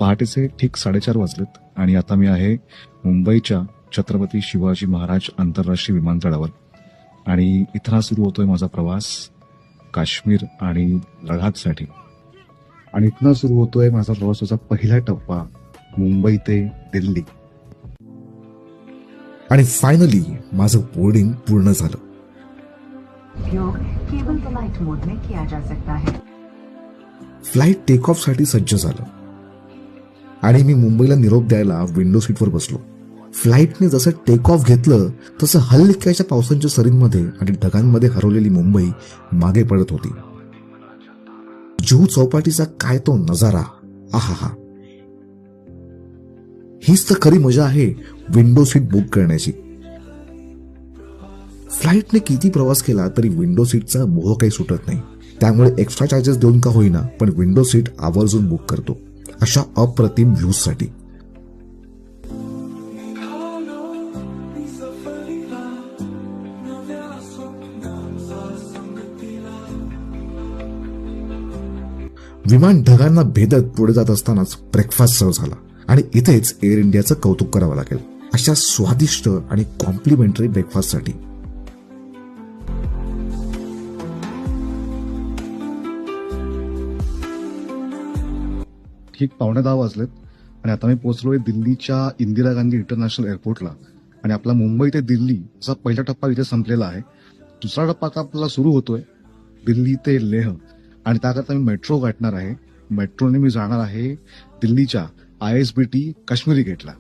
पहाटेचे ठीक 4:30 वाजलेत आणि आता मी आहे मुंबईच्या छत्रपती शिवाजी महाराज आंतरराष्ट्रीय विमानतळावर आणि इथं सुरू होतोय माझा प्रवास काश्मीर आणि लडाखसाठी. आणि इथनं सुरू होतोय माझा प्रवासाचा पहिला टप्पा मुंबई ते दिल्ली. आणि फायनली माझं बोर्डिंग पूर्ण झालं. उपयोग केवल फ्लाइट मोड में किया जा सकता है. फ्लाईट टेक ऑफ साठी सज्ज झालं आणि मी मुंबईला निरोप द्यायला विंडो सीटवर बसलो. फ्लाईटने जसं टेक ऑफ घेतलं तसं हलक्याच्या पावसांच्या सरींमध्ये आणि ढगांमध्ये हरवलेली मुंबई मागे पडत होती. जुहू चौपाटीचा काय तो नजारा, आहा. हीच तर खरी मजा आहे विंडो सीट बुक करण्याची. फ्लाईटने किती प्रवास केला तरी विंडो सीटचा मोह काही सुटत नाही. त्यामुळे एक्स्ट्रा चार्जेस देऊन का होईना पण विंडो सीट आवर्जून बुक करतो अशा अप्रतिम व्ह्यूज साठी. विमान ढगांना भेदत पुढे जात असतानाच ब्रेकफास्ट सर्व झाला आणि इथेच एअर इंडियाचं कौतुक करावं लागेल अशा स्वादिष्ट आणि कॉम्प्लिमेंटरी ब्रेकफास्टसाठी. ठीक 9:15 वाजलेत आणि आता मी पोहोचलोय दिल्लीच्या इंदिरा गांधी इंटरनॅशनल एअरपोर्टला. आणि आपला मुंबई ते दिल्लीचा पहिला टप्पा इथे संपलेला आहे. दुसरा टप्पा आता आपल्याला सुरू होतोय दिल्ली ते लेह आणि त्याकरता मी मेट्रो गाठणार आहे. मेट्रोने मी जाणार आहे दिल्लीच्या ISBT काश्मीरी गेटला.